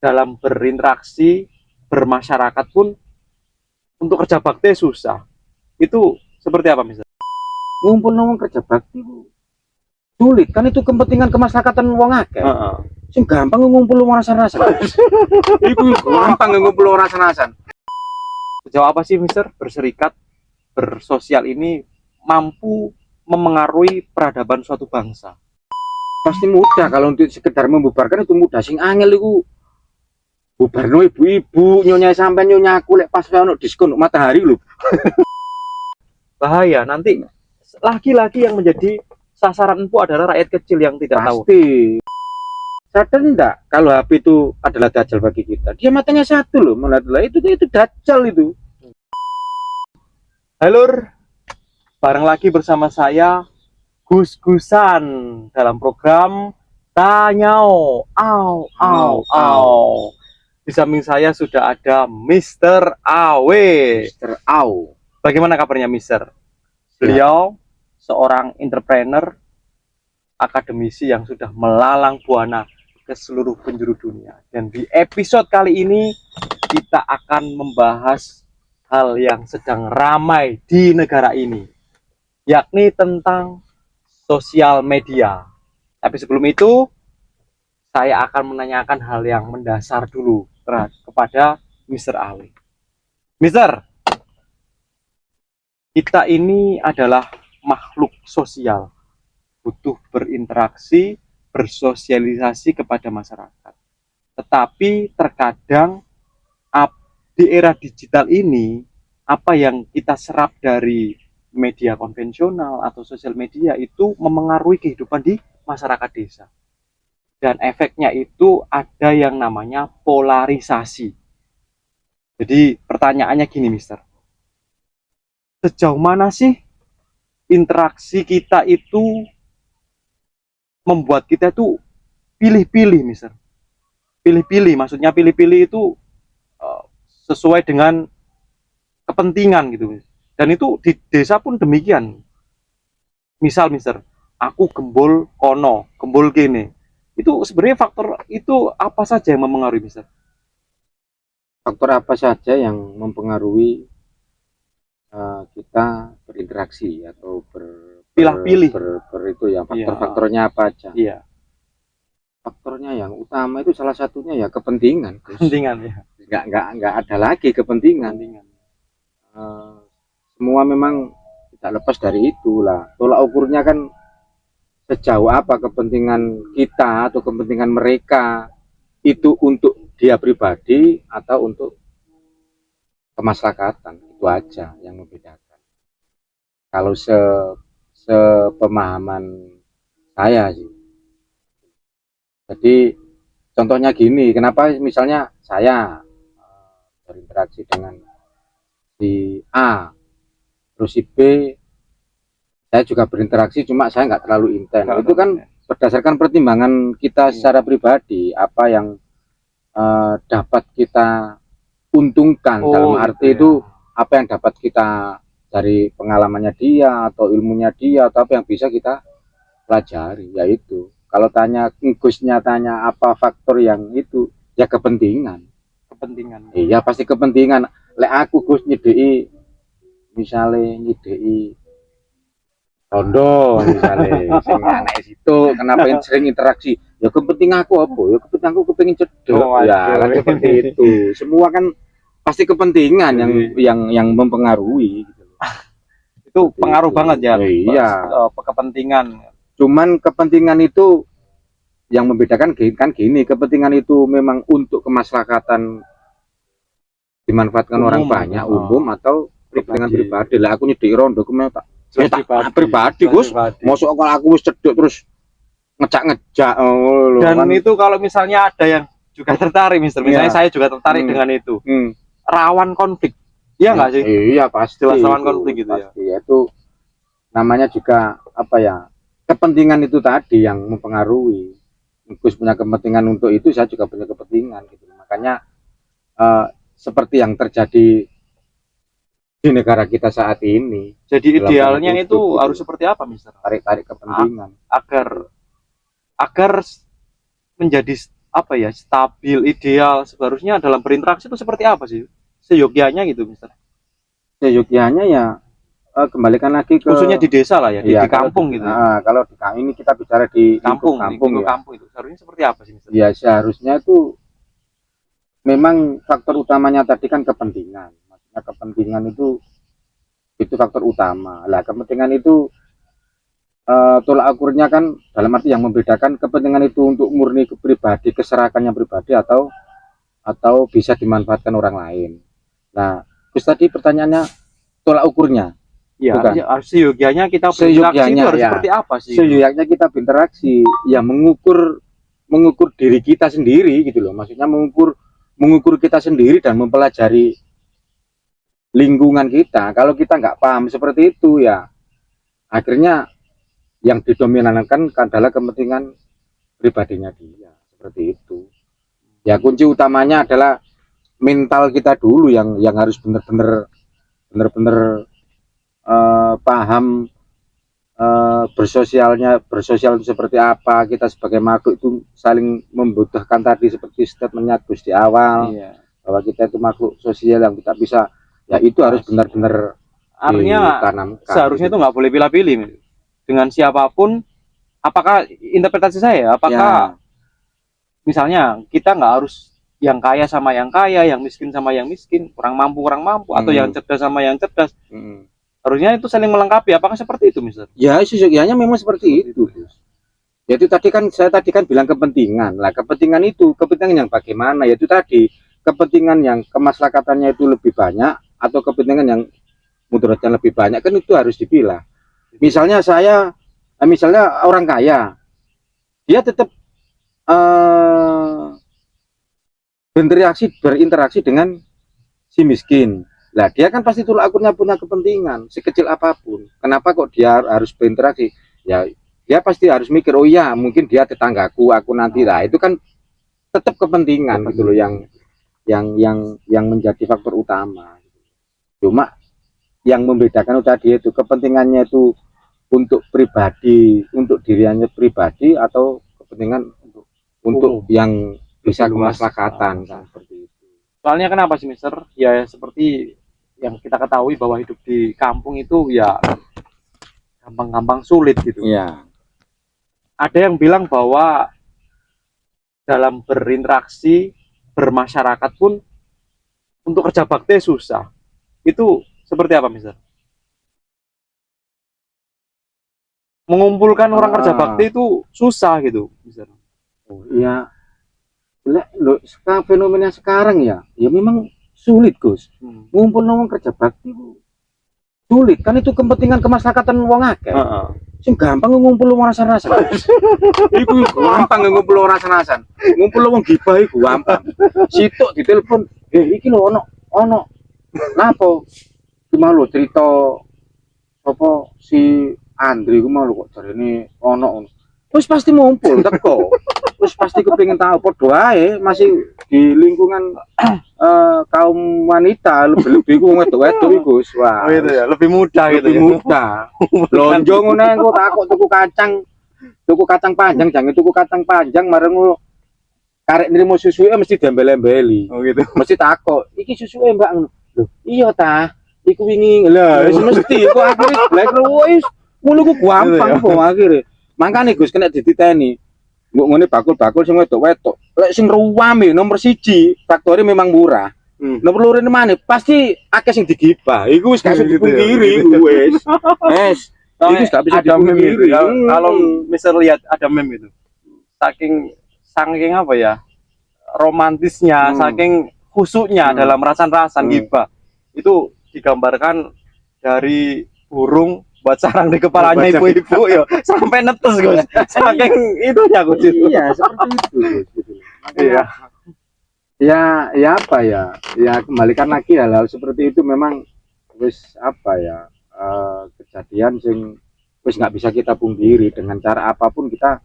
dalam berinteraksi, bermasyarakat pun untuk kerja bakti susah. Itu seperti apa misalnya? Ngumpul nang kerja bakti sulit kan, itu kepentingan kemasyarakatan wong akeh. Sing gampang ngumpul wong rasan-rasan. Iku gampang ngumpul wong rasan-rasan. Sejauh apa sih Mister berserikat, bersosial ini mampu memengaruhi peradaban suatu bangsa? Pasti mudah kalau untuk sekedar membubarkan, itu mudah. Sing angel iku bubarno ibu-ibu, nyonya sampai nyonya aku lek pas ono diskon matahari lho. Bahaya, nanti laki-laki yang menjadi sasaran empuk adalah rakyat kecil yang tidak tahu. Pasti. Sadar enggak kalau HP itu adalah dajjal bagi kita? Dia matanya satu loh, melihat itu dajjal itu. Halo, bareng lagi bersama saya Gus-Gusan dalam program Tanyao. Di samping saya sudah ada Mister Awe. Mister Au. Bagaimana kabarnya Mister? Beliau seorang entrepreneur, akademisi yang sudah melalang buana ke seluruh penjuru dunia. Dan di episode kali ini kita akan membahas hal yang sedang ramai di negara ini, yakni tentang sosial media. Tapi sebelum itu, saya akan menanyakan hal yang mendasar dulu kepada Mister Awe. Mister, kita ini adalah makhluk sosial, butuh berinteraksi, bersosialisasi kepada masyarakat. Tetapi terkadang di era digital ini, apa yang kita serap dari media konvensional atau sosial media itu memengaruhi kehidupan di masyarakat desa. Dan efeknya itu ada yang namanya polarisasi. Jadi pertanyaannya gini, Mister. Sejauh mana sih interaksi kita itu membuat kita itu pilih-pilih, Mister? Pilih-pilih, maksudnya pilih-pilih itu sesuai dengan kepentingan gitu. Dan itu di desa pun demikian. Misal, Mister, aku gembul kono, gembul gini. Itu sebenarnya faktor itu apa saja yang mempengaruhi, Mister? Faktor apa saja yang mempengaruhi kita berinteraksi atau Pilih-pilih. Itu ya, faktor-faktornya apa aja? Iya. Faktornya yang utama itu salah satunya ya kepentingan. Kepentingan ya. Nggak ada lagi kepentingan. Semua memang tidak lepas dari itulah. Tolak ukurnya kan sejauh apa kepentingan kita atau kepentingan mereka itu untuk dia pribadi atau untuk kemasyarakatan. Itu aja yang membedakan. Kalau sepemahaman saya sih. Jadi contohnya gini, kenapa misalnya saya berinteraksi dengan si A, terus si B, saya juga berinteraksi, cuma saya nggak terlalu intens. Itu kan berdasarkan pertimbangan kita secara pribadi, apa yang dapat kita untungkan, dalam arti itu apa yang dapat kita dari pengalamannya dia atau ilmunya dia atau apa yang bisa kita pelajari. Yaitu kalau tanya Gusnya, tanya apa faktor yang itu, ya kepentingan. Iya pasti kepentingan. Lek aku Gus nyedeki, misalnya nyedeki Tondo misalnya, sing anak situ, kenapa sering interaksi? Ya kepentingan aku apa? Ya kepentingan aku kepengin cedek. Ya kan seperti itu. Semua kan pasti kepentingan yang mempengaruhi. Itu pengaruh banget ya. Iya. Kepentingan. Cuman kepentingan itu yang membedakan kan gini, kepentingan itu memang untuk kemasyarakatan, dimanfaatkan orang banyak, umum atau kepentingan pribadi. Lah aku nyedeki rondo tak pribadi Gus, mosok kalau aku wis cedek terus ngejak-ngejak. Dan kan itu kalau misalnya ada yang juga tertarik, Mister, misalnya saya juga tertarik dengan itu, rawan konflik, iya nggak sih? Iya pasti. Jelas rawan konflik gitu pasti. Ya. Itu namanya juga apa ya, kepentingan itu tadi yang mempengaruhi. Gus punya kepentingan untuk itu, saya juga punya kepentingan gitu. Makanya seperti yang terjadi di negara kita saat ini. Jadi idealnya itu harus seperti apa, Mister? Tarik-tarik kepentingan agar menjadi apa ya, stabil, ideal, seharusnya dalam berinteraksi itu seperti apa sih? Seyogyanya gitu, Mister. Seyogyanya ya kembalikan lagi ke Khususnya di desa lah ya, ya, di kampung gitu ya. kalau di ini kita bicara di lingkup Kampung, kampung lingkup ya. kampung itu seharusnya seperti apa sih, Mister? Ya seharusnya itu memang faktor utamanya tadi kan kepentingan. Maksudnya kepentingan itu faktor utama. Lah kepentingan itu tolak ukurnya kan dalam arti yang membedakan kepentingan itu untuk murni ke pribadi, keserakannya pribadi atau bisa dimanfaatkan orang lain. Nah, terus tadi pertanyaannya tolak ukurnya. Ya, Bukan. harus seyogyanya kita berinteraksi Seyogyanya, itu harus ya. seperti apa sih? Seyogyanya kita berinteraksi, ya mengukur diri kita sendiri gitu loh. Maksudnya mengukur kita sendiri dan mempelajari lingkungan kita. Kalau kita nggak paham seperti itu ya, akhirnya yang didominankan adalah kepentingan pribadinya dia. Seperti itu. Ya kunci utamanya adalah mental kita dulu yang harus benar-benar paham bersosial itu seperti apa, kita sebagai makhluk itu saling membutuhkan tadi seperti statementnya Gus di awal, bahwa kita itu makhluk sosial yang kita bisa, ya itu harus benar-benar artinya ditanamkan. Seharusnya gitu. itu nggak boleh pilih-pilih dengan siapapun. Apakah interpretasi saya, apakah misalnya kita nggak harus yang kaya sama yang kaya, yang miskin sama yang miskin, kurang mampu atau yang cerdas sama yang cerdas. Harusnya itu saling melengkapi. Apakah seperti itu, Mister? Ya, seyogyanya memang seperti itu. Yaitu tadi kan saya bilang kepentingan. Lah, kepentingan yang bagaimana? Yaitu tadi kepentingan yang kemaslahatatannya itu lebih banyak atau kepentingan yang mudaratnya lebih banyak, kan itu harus dipilah. Misalnya misalnya orang kaya, dia tetap berinteraksi dengan si miskin. Lah dia kan pasti tolak ukurnya punya kepentingan sekecil apapun. Kenapa kok dia harus berinteraksi? Ya dia pasti harus mikir, oh iya mungkin dia tetanggaku, aku nanti lah. Itu kan tetap kepentingan gitu loh yang menjadi faktor utama. Cuma yang membedakan tadi itu kepentingannya itu untuk pribadi, untuk dirinya pribadi atau kepentingan untuk yang bisa kemaslahatan kan, seperti itu. Soalnya kenapa sih, Mister? Ya seperti yang kita ketahui bahwa hidup di kampung itu ya gampang-gampang sulit gitu. Iya. Ada yang bilang bahwa dalam berinteraksi, bermasyarakat pun untuk kerja bakti susah. Itu seperti apa, Mister? Mengumpulkan orang kerja bakti itu susah gitu, Mister. Oh, iya. Fenomena sekarang ya memang sulit, Gus. Ngumpul orang kerja bakti sulit kan, itu kepentingan kemaslahatan wong akeh. Sing gampang ngumpul wong rasan-rasan. Iku gampang ngumpul wong rasan-rasan. Ngumpul wong gibah iku gampang. Situk ditelepon, iki lho ono. Napa? Cuma lho cerita apa si Andri ku mau lho kok jarene ono. Wis pasti ngumpul teko. Wis pasti kepengin tahu, padha ae masih di lingkungan kaum wanita, lebih-lebih ku wedok-wedok iku. Wah, oh, itu ya, lebih mudah gitu. Lebih mudah. Lonjo ngono engko takok tuku kacang panjang, jangan tuku kacang panjang mareng karek nrimo susuke mesti dembel-embeli. Oh gitu. Mesti takok, iki susuke Mbak ngono. Lho, iya ta. Iku wingi. Lah, wis mesti kok akhire blek wis ngono ku gampang kok akhire. Mangkane Gus kena dititeni. Mbok ngene bakul-bakul sing wedok-wedok. Lek sing ruwame nomor 1, faktore memang murah. Nomor loro maneh pasti akeh sing digibah. Iku wis gak bisa dipungkiri wis. Wis. Iku gak bisa dipungkiri. Kalau misal lihat ada meme itu. Saking apa ya? Romantisnya, saking khusyuknya dalam rasan-rasan gibah. Itu digambarkan dari burung buat sarang di kepalanya ibu-ibu ya sampai netes, Gus. Saking itunya, Gus. Iya, seperti itu, Gus. Iya. Ya apa ya? Ya kembalikan lagi hal-hal seperti itu memang wis apa ya? Kejadian sing wis nggak bisa kita pungkiri. Dengan cara apapun kita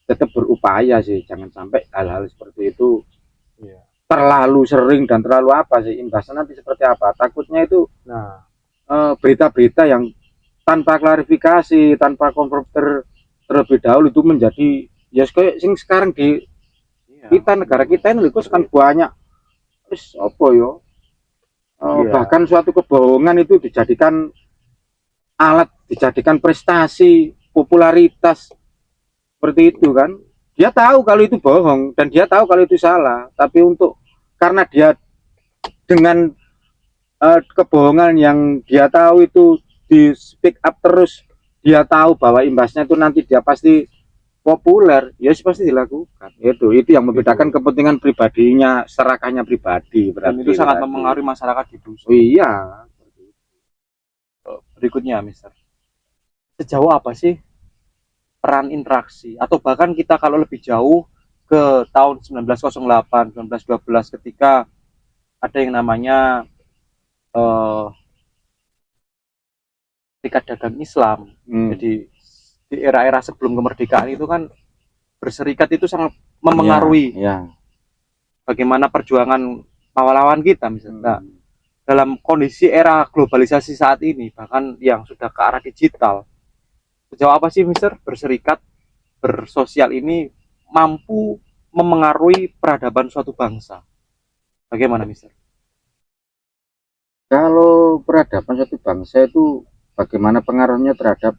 tetap berupaya sih, jangan sampai hal-hal seperti itu terlalu sering dan terlalu apa sih, imbasnya nanti seperti apa. Takutnya itu berita-berita yang tanpa klarifikasi, tanpa konfirmasi terlebih dahulu itu menjadi ya kayak sing sekarang Iya. Kita negara kita ini Likus kan banyak wis apa yo. Iya. Bahkan suatu kebohongan itu dijadikan alat, dijadikan prestasi, popularitas seperti itu kan. Dia tahu kalau itu bohong dan dia tahu kalau itu salah, tapi karena dia dengan kebohongan yang dia tahu itu di speak up terus, dia tahu bahwa imbasnya itu nanti dia pasti populer, ya pasti dilakukan. Itu yang membedakan kepentingan pribadinya, serakahnya pribadi. Dan itu sangat mempengaruhi masyarakat di dusun. Iya. Berikutnya, Mister, sejauh apa sih peran interaksi, atau bahkan kita kalau lebih jauh ke tahun 1908, 1912 ketika ada yang namanya Serikat Dagang Islam. Jadi di era-era sebelum kemerdekaan itu kan berserikat itu sangat mempengaruhi bagaimana perjuangan pahlawan kita misalnya. Dalam kondisi era globalisasi saat ini, bahkan yang sudah ke arah digital, sejauh apa sih Mister berserikat, bersosial ini mampu memengaruhi peradaban suatu bangsa? Bagaimana Mister? Kalau peradaban suatu bangsa itu bagaimana pengaruhnya terhadap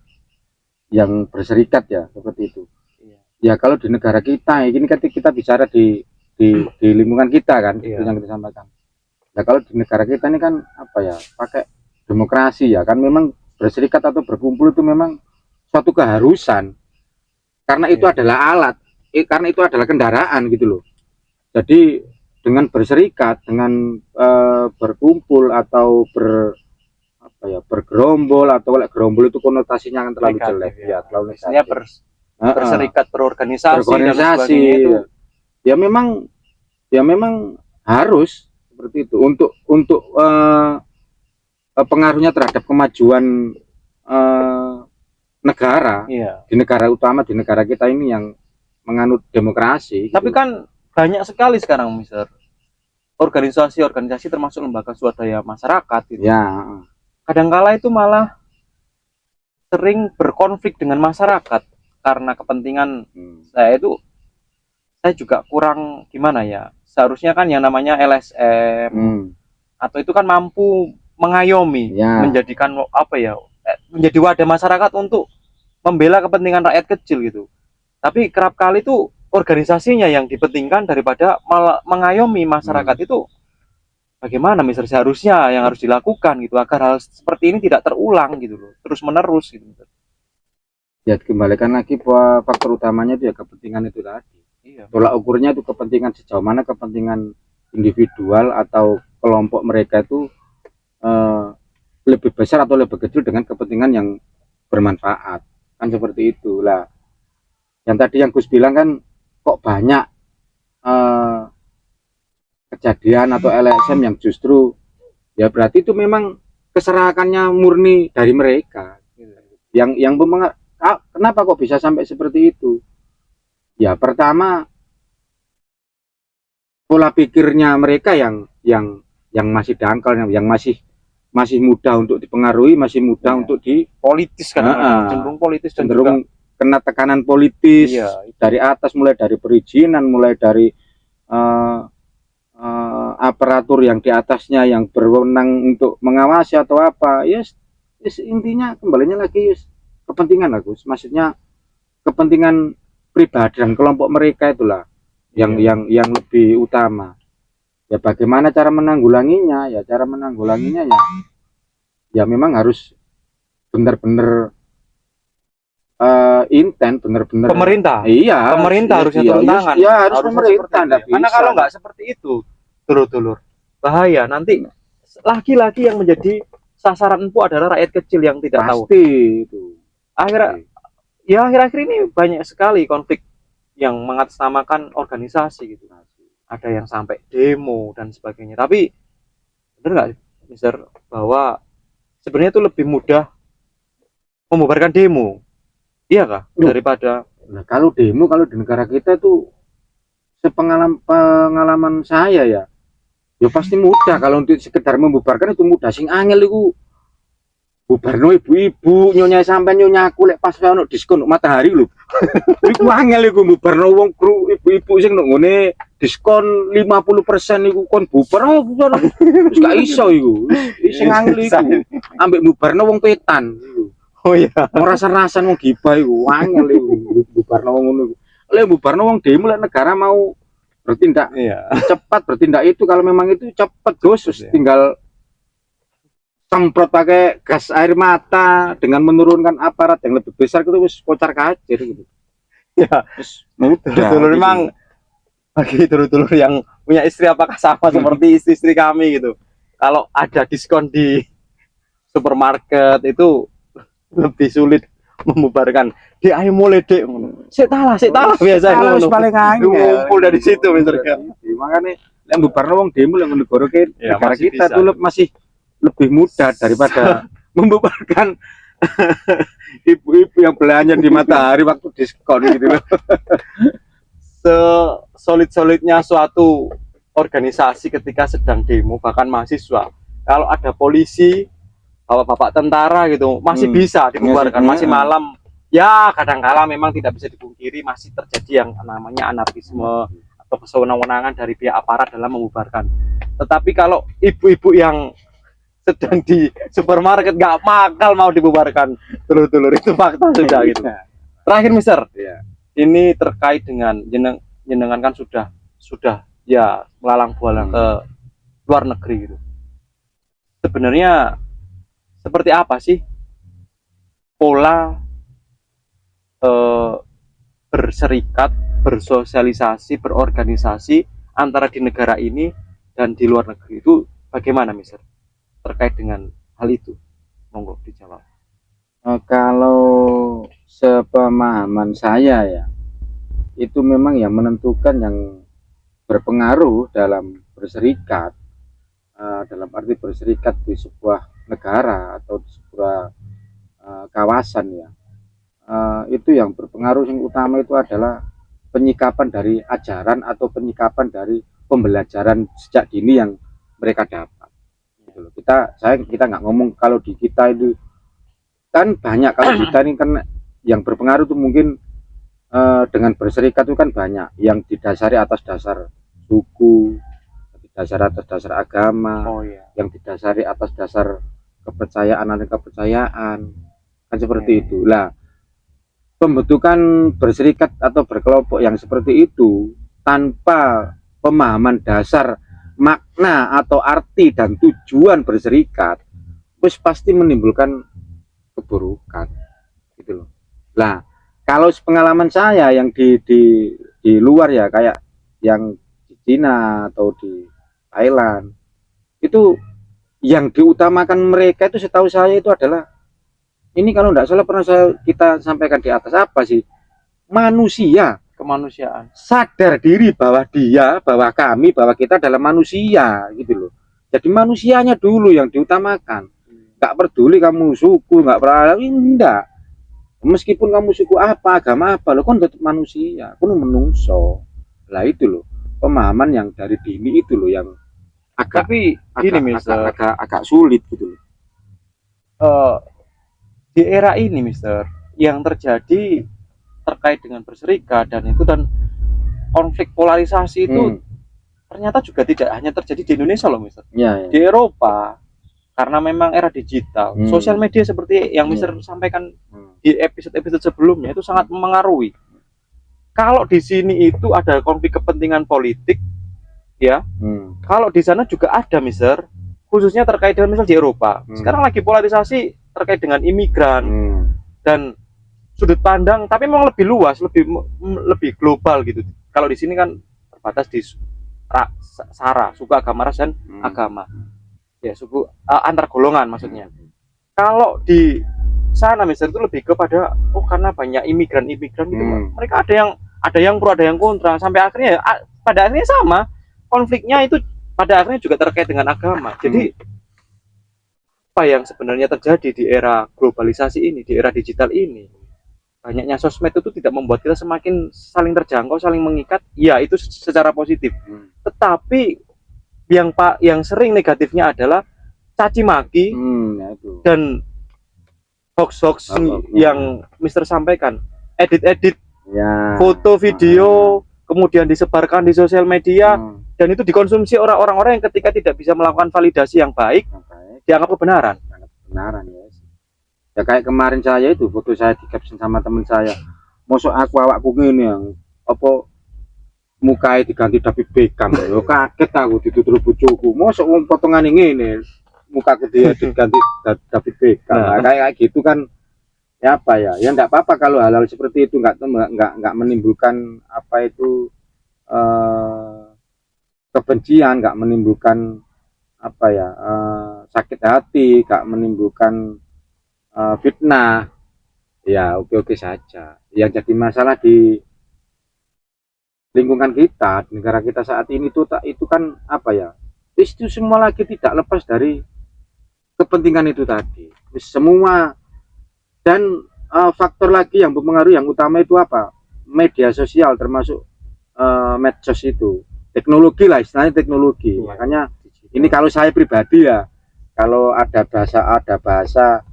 yang berserikat ya, seperti itu. Ya kalau di negara kita, ini kan kita bicara di lingkungan kita kan, itu yang kita sampaikan. Nah kalau di negara kita ini kan apa ya, pakai demokrasi ya kan, memang berserikat atau berkumpul itu memang suatu keharusan, karena itu adalah alat, karena itu adalah kendaraan gitu loh. Jadi dengan berserikat, dengan berkumpul atau bergerombol, atau gerombol itu konotasinya akan terlalu jelek ya, terlalu negatif. Berserikat, berorganisasi dan itu ya memang harus seperti itu untuk pengaruhnya terhadap kemajuan negara. Di negara utama, di negara kita ini yang menganut demokrasi. Tapi gitu. Kan banyak sekali sekarang Mister organisasi termasuk lembaga swadaya masyarakat gitu. Ya. Kadangkala itu malah sering berkonflik dengan masyarakat karena kepentingan. Saya juga kurang gimana ya, seharusnya kan yang namanya LSM atau itu kan mampu mengayomi, menjadikan apa ya, menjadi wadah masyarakat untuk membela kepentingan rakyat kecil gitu. Tapi kerap kali itu organisasinya yang dipentingkan daripada mengayomi masyarakat. Itu bagaimana Mister seharusnya yang harus dilakukan gitu agar hal seperti ini tidak terulang gitu loh, terus menerus gitu. Ya kembalikan lagi bahwa faktor utamanya itu ya kepentingan itu tadi. Tolak ukurnya itu kepentingan, sejauh mana kepentingan individual atau kelompok mereka itu lebih besar atau lebih kecil dengan kepentingan yang bermanfaat, kan seperti itulah. Yang tadi yang Gus bilang kan, kok banyak kejadian atau LSM yang justru ya berarti itu memang keserakannya murni dari mereka. Yang kenapa kok bisa sampai seperti itu? Ya pertama pola pikirnya mereka yang masih dangkal, yang masih mudah untuk dipengaruhi, masih mudah untuk politis kan, cenderung politis, cenderung kena tekanan politis dari atas, mulai dari perizinan, mulai dari aparatur yang di atasnya yang berwenang untuk mengawasi atau apa. Yes, intinya kembalinya lagi kepentingan lah Gus, maksudnya kepentingan pribadi dan kelompok mereka itulah yang lebih utama. Ya bagaimana cara menanggulanginya? Ya cara menanggulanginya ya memang harus benar-benar intent, benar-benar pemerintah. Pemerintah harusnya turun tangan. Ya harus pemerintah. Karena kalau nggak seperti itu, dulur-dulur, bahaya. Nanti lagi-lagi yang menjadi sasaran empuk adalah rakyat kecil yang tidak tahu. Pasti itu. Akhir-akhir ini banyak sekali konflik yang mengatasnamakan organisasi gitu. Ada yang sampai demo dan sebagainya. Tapi benar nggak Mister bahwa sebenarnya itu lebih mudah membubarkan demo, iya kah, daripada kalau demo, kalau di negara kita tuh pengalaman saya ya pasti mudah. Kalau untuk sekedar membubarkan itu mudah, sing angel itu bubarno ibu-ibu nyonya sampean nyonya aku lek pas ono diskon matahari lho. Iku angel iku bubarno wong kru ibu-ibu sing nang ngene diskon 50% iku kon bubar bubar. Wis gak iso iku. Sing angel iku ambek bubarno wong petan iku. Oh iya. Rasa-rasan wong gibah iku angel iku bubarno wong ngono iku. Lek bubarno wong demo lek negara mau bertindak Iya. cepat bertindak itu kalau memang itu cepat Gus, Iya. tinggal semprot pakai gas air mata dengan menurunkan aparat yang lebih besar itu wis kocar kacir gitu. Ya, Wis mudah. dulur gitu. memang bagi dulur-dulur yang punya istri apakah sama seperti istri-istri kami gitu. Kalau ada diskon di supermarket itu lebih sulit membubarkan. Dek ayo mulai dek. Sik talah biasa Kalau ngono. paling angel. Ngumpul dari situ misalkan. Makanya yang bubarno wong demo yang negara Ya, negara masih kita bisa. tuh masih lebih mudah daripada membubarkan ibu-ibu yang belanja di matahari waktu diskon gitu loh. Sesolid-solidnya suatu organisasi ketika sedang demo, bahkan mahasiswa, kalau ada polisi, bapak-bapak tentara gitu, masih bisa dibubarkan, masih malam. Ya kadang-kala memang tidak bisa dipungkiri masih terjadi yang namanya anarkisme atau kesewenang-wenangan dari pihak aparat dalam membubarkan. Tetapi kalau ibu-ibu yang sedang di supermarket nggak makal mau dibubarkan, dulur-dulur, itu fakta sudah gitu. Terakhir Mister, Iya. ini terkait dengan jenengan kan sudah ya melalang buana ke luar negeri gitu. Sebenarnya seperti apa sih pola berserikat, bersosialisasi, berorganisasi antara di negara ini dan di luar negeri itu bagaimana Mister? Terkait dengan hal itu, monggo dijawab. Kalau sepemahaman saya ya, itu memang yang menentukan yang berpengaruh dalam berserikat, dalam arti berserikat di sebuah negara atau di sebuah kawasan ya, itu yang berpengaruh yang utama itu adalah penyikapan dari ajaran atau penyikapan dari pembelajaran sejak dini yang mereka dapat. Kita nggak ngomong kalau di kita itu kan banyak, kalau kita ini kan yang berpengaruh itu mungkin dengan berserikat itu kan banyak yang didasari atas dasar suku, didasari atas dasar agama, yang didasari atas dasar kepercayaan dan kepercayaan kan seperti itu lah. Pembentukan berserikat atau berkelompok yang seperti itu tanpa pemahaman dasar makna atau arti dan tujuan berserikat, terus pasti menimbulkan keburukan gitu loh. Nah, kalau pengalaman saya yang di luar ya, kayak yang di Cina atau di Thailand, itu yang diutamakan mereka itu setahu saya itu adalah ini, kalau tidak salah pernah kita sampaikan di atas, apa sih, manusia, Kemanusiaan. sadar diri bahwa bahwa kita adalah manusia gitu loh. Jadi manusianya dulu yang diutamakan. Nggak peduli kamu suku, nggak pernah, enggak. Meskipun kamu suku apa, agama apa, lo kan tetap manusia, kan menungso. Lah itu loh, pemahaman yang dari dini itu loh yang Tapi gini Mister, agak sulit gitu loh. Di era ini Mister, yang terjadi terkait dengan berserikat dan konflik polarisasi itu ternyata juga tidak hanya terjadi di Indonesia loh Mister. Ya. Di Eropa, karena memang era digital, sosial media seperti yang Mister sampaikan di episode-episode sebelumnya itu sangat memengaruhi. Kalau di sini itu ada konflik kepentingan politik, ya. Kalau di sana juga ada Mister, khususnya terkait dengan misal di Eropa. Sekarang lagi polarisasi terkait dengan imigran dan sudut pandang, tapi memang lebih luas, lebih global gitu. Kalau di sini kan terbatas di sara, suku, agama, ras dan agama. Ya, suku antar golongan maksudnya. Kalau di sana Mister itu lebih kepada karena banyak imigran gitu. Mereka ada yang pro, ada yang kontra, sampai akhirnya pada akhirnya sama. Konfliknya itu pada akhirnya juga terkait dengan agama. Jadi apa yang sebenarnya terjadi di era globalisasi ini, di era digital ini, banyaknya sosmed itu tidak membuat kita semakin saling terjangkau, saling mengikat. Ya, itu secara positif. Tetapi yang sering negatifnya adalah caci maki dan hoax-hoax yang Mister sampaikan, edit-edit ya, foto, video, kemudian disebarkan di sosial media, dan itu dikonsumsi orang-orang yang ketika tidak bisa melakukan validasi yang baik, dianggap kebenaran. Kebenaran ya. Ya kayak kemarin saya itu foto saya di caption sama teman saya, mosok aku awakku ngene yang apa mukai diganti David Beckham. Yo kaget aku ditutur bojoku. Mosok wong potongane ngene, mukaku dia diganti David Beckham. Nah, kayak gitu kan ya apa ya? Ya enggak apa-apa kalau hal-hal seperti itu enggak menimbulkan apa itu kebencian, enggak menimbulkan apa ya? Sakit hati, enggak menimbulkan fitnah. Ya oke-oke saja. Yang jadi masalah di lingkungan kita, di negara kita saat ini itu kan apa ya, itu semua lagi tidak lepas dari kepentingan itu tadi semua. Dan faktor lagi yang mempengaruhi yang utama itu apa, media sosial termasuk medsos itu, teknologi lah istilahnya, teknologi. Makanya ini kalau saya pribadi ya, kalau ada bahasa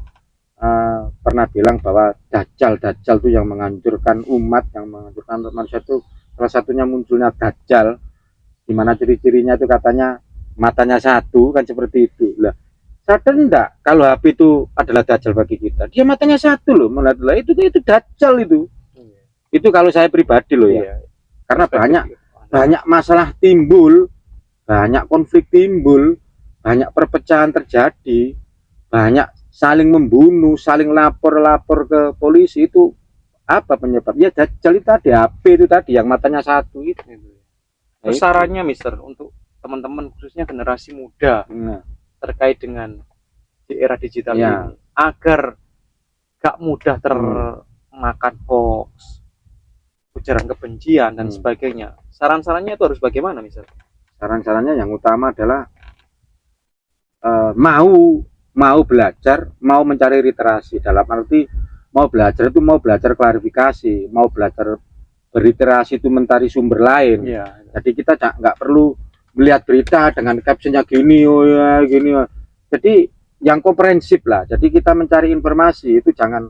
pernah bilang bahwa dajjal itu yang menghancurkan umat, yang menghancurkan manusia itu salah satunya munculnya dajjal, dimana ciri-cirinya itu katanya matanya satu kan, seperti itu lah. Sadar enggak kalau HP itu adalah dajjal bagi kita, dia matanya satu loh, melihat itu dajjal itu kalau saya pribadi loh ya. Karena banyak masalah timbul, banyak konflik timbul, banyak perpecahan terjadi, banyak saling membunuh, saling lapor ke polisi. Itu apa penyebabnya? Dajjal itu tadi, HP itu tadi yang matanya satu itu. Terus sarannya Mister untuk teman-teman khususnya generasi muda terkait dengan di era digital ini, agar gak mudah termakan hoax, ujaran kebencian dan sebagainya, saran-sarannya itu harus bagaimana Mister? Saran-sarannya yang utama adalah mau belajar, mau mencari literasi. Dalam arti mau belajar itu mau belajar klarifikasi, mau belajar berliterasi itu mencari sumber lain. Jadi kita nggak perlu melihat berita dengan captionnya gini, gini. Jadi yang komprehensif lah. Jadi kita mencari informasi itu jangan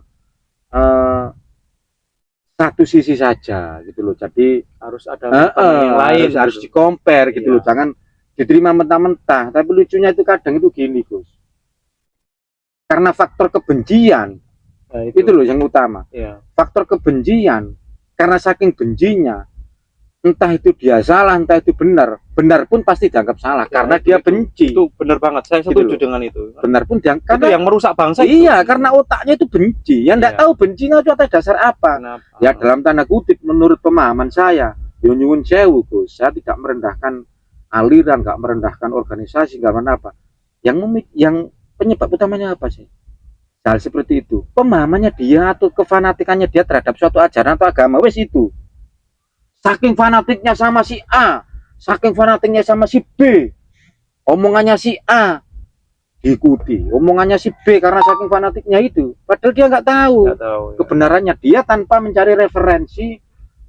satu sisi saja gitu loh. Jadi harus ada yang lain, harus di-compare gitu loh. Jangan diterima mentah-mentah. Tapi lucunya itu kadang itu gini, Gus. Karena faktor kebencian, itu loh yang utama. Faktor kebencian, karena saking bencinya, entah itu dia salah, entah itu benar pun pasti dianggap salah karena dia benci. Itu benar banget, saya setuju dengan itu. Benar pun dianggap, itu yang merusak bangsa. Iya, karena otaknya itu benci. Ya enggak tahu bencinya itu atas dasar apa. Ya dalam tanda kutip, menurut pemahaman saya, nyuwun sewu Gus, saya tidak merendahkan aliran, enggak merendahkan organisasi, enggak apa. Yang penyebab utamanya apa sih? Hal seperti itu, pemahamannya dia atau kefanatikannya dia terhadap suatu ajaran atau agama, wes itu. Saking fanatiknya sama si A, saking fanatiknya sama si B, omongannya si A diikuti, omongannya si B karena saking fanatiknya itu. Padahal dia nggak tahu kebenarannya. Dia tanpa mencari referensi,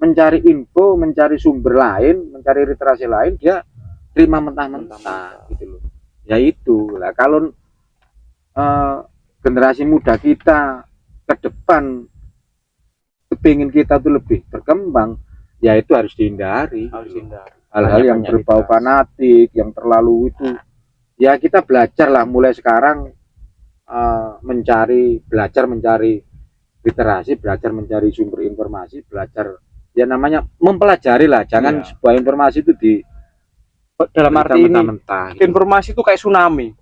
mencari info, mencari sumber lain, mencari literasi lain, dia terima mentah-mentah gitu loh. Ya itu lah, kalau generasi muda kita ke depan kepingin kita tuh lebih berkembang, ya itu harus dihindari. Hal-hal yang berbau fanatik, yang terlalu itu, ya kita belajar lah mulai sekarang, belajar mencari literasi, belajar mencari sumber informasi, belajar ya namanya mempelajari lah. Jangan sebuah informasi itu dalam arti ini informasi itu kayak tsunami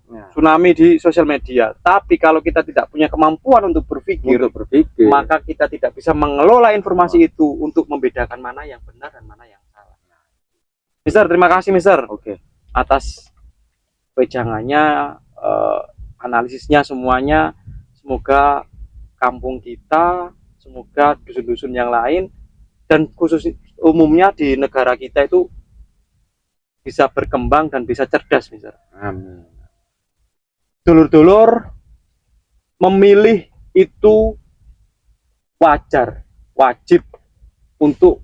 di sosial media. Tapi kalau kita tidak punya kemampuan untuk berpikir, maka kita tidak bisa mengelola informasi itu untuk membedakan mana yang benar dan mana yang salah. Mister, terima kasih Mister atas wejangannya, analisisnya semuanya. Semoga kampung kita, semoga dusun-dusun yang lain, dan khusus umumnya di negara kita itu bisa berkembang dan bisa cerdas, Mister. Amin. Dulur-dulur, memilih itu wajib untuk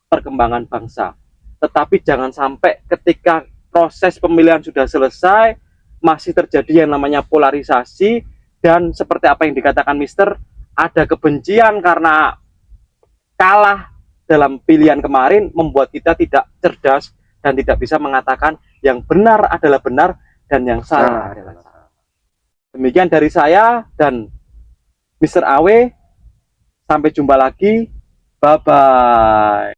perkembangan bangsa. Tetapi jangan sampai ketika proses pemilihan sudah selesai, masih terjadi yang namanya polarisasi, Dan seperti apa yang dikatakan Mister, ada kebencian karena kalah dalam pilihan kemarin, membuat kita tidak cerdas dan tidak bisa mengatakan yang benar adalah benar dan yang salah adalah salah. Demikian dari saya dan Mister Awe. Sampai jumpa lagi. Bye bye.